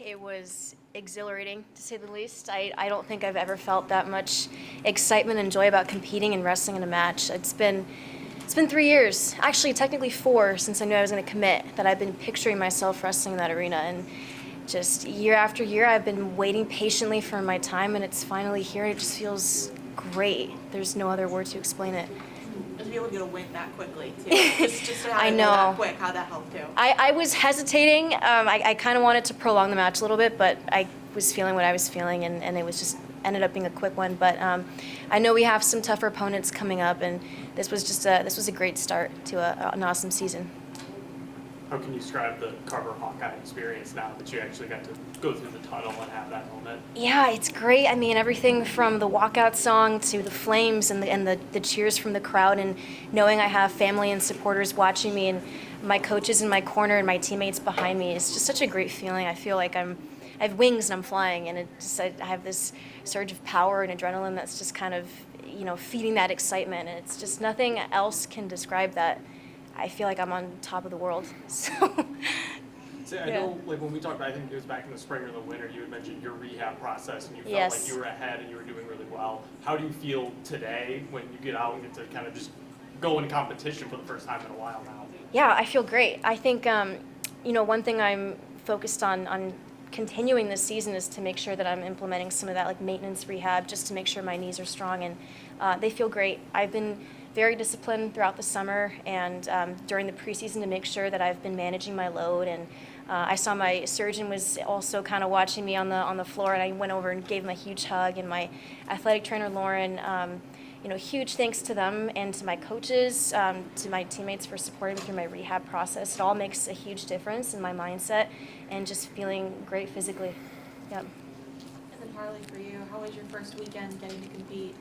It was exhilarating, to say the least. I don't think I've ever felt that much excitement and joy about competing and wrestling in a match. It's been 3 years, actually technically 4, since I knew I was going to commit, that I've been picturing myself wrestling in that arena. And just year after year, I've been waiting patiently for my time, and it's finally here. It just feels great. There's no other word to explain it. And to be able to get a win that quickly, too. just to have I it know. go that quick, how'd that help, too? I was hesitating. I kind of wanted to prolong the match a little bit, but I was feeling what I was feeling, and it was just ended up being a quick one. But I know we have some tougher opponents coming up, and this was a great start to an awesome season. How can you describe the Carver Hawkeye experience now that you actually got to go through the tunnel and have that moment? Yeah, it's great. I mean, everything from the walkout song to the flames and the cheers from the crowd, and knowing I have family and supporters watching me and my coaches in my corner and my teammates behind me is just such a great feeling. I feel like I have wings and I'm flying, and I have this surge of power and adrenaline that's just kind of, feeding that excitement, and it's just nothing else can describe that. I feel like I'm on top of the world. So. I know, when we talked, I think it was back in the spring or the winter, you had mentioned your rehab process, and you felt Yes. like you were ahead and you were doing really well. How do you feel today when you get out and get to kind of just go in competition for the first time in a while now? Yeah, I feel great. I think, one thing I'm focused on continuing this season is to make sure that I'm implementing some of that maintenance rehab, just to make sure my knees are strong, and they feel great. I've been very disciplined throughout the summer and during the preseason to make sure that I've been managing my load. And I saw my surgeon was also kind of watching me on the floor, and I went over and gave him a huge hug. And my athletic trainer Lauren, huge thanks to them and to my coaches, to my teammates for supporting me through my rehab process. It all makes a huge difference in my mindset and just feeling great physically. Yep. And then Harlee, for you, how was your first weekend getting to compete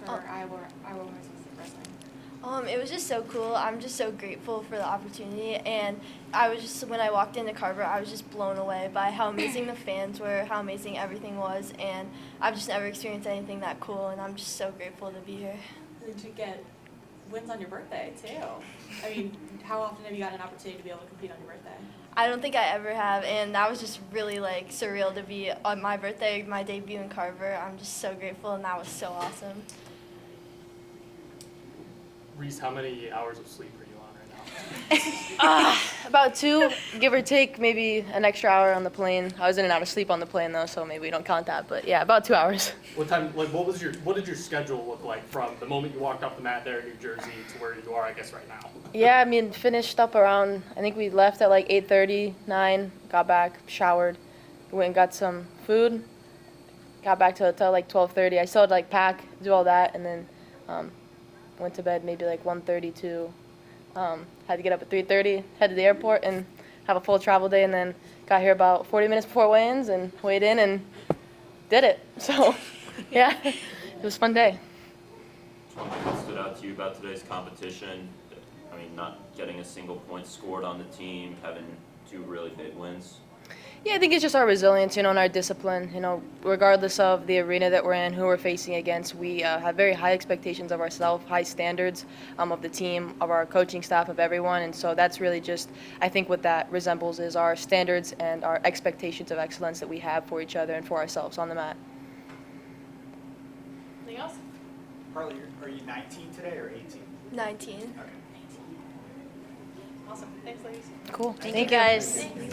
for Iowa Women's Wrestling? It was just so cool. I'm just so grateful for the opportunity, and I was just, when I walked into Carver, I was just blown away by how amazing the fans were, how amazing everything was, and I've just never experienced anything that cool, and I'm just so grateful to be here. And to get wins on your birthday, too. I mean, how often have you got an opportunity to be able to compete on your birthday? I don't think I ever have, and that was just really surreal to be on my birthday, my debut in Carver. I'm just so grateful, and that was so awesome. Reese, how many hours of sleep are you on right now? About 2, give or take, maybe an extra hour on the plane. I was in and out of sleep on the plane though, so maybe we don't count that. But yeah, about 2 hours. What did your schedule look like from the moment you walked off the mat there in New Jersey to where you are, I guess, right now? Yeah, I mean, finished up around, I think we left at 8:30, 9, got back, showered, went and got some food, got back to the hotel 12:30. I still had pack, do all that, and then went to bed maybe 1:30 to, had to get up at 3:30, head to the airport and have a full travel day, and then got here about 40 minutes before weigh-ins and weighed in and did it. So, yeah, it was a fun day. What stood out to you about today's competition? I mean, not getting a single point scored on the team, having 2 really big wins. Yeah, I think it's just our resilience, and our discipline. Regardless of the arena that we're in, who we're facing against, we have very high expectations of ourselves, high standards of the team, of our coaching staff, of everyone. And so that's really just, I think what that resembles is our standards and our expectations of excellence that we have for each other and for ourselves on the mat. Anything else? Harlee, are you 19 today or 18? 19. Okay. Awesome. Thanks, ladies. Cool. Thank you guys. Thanks.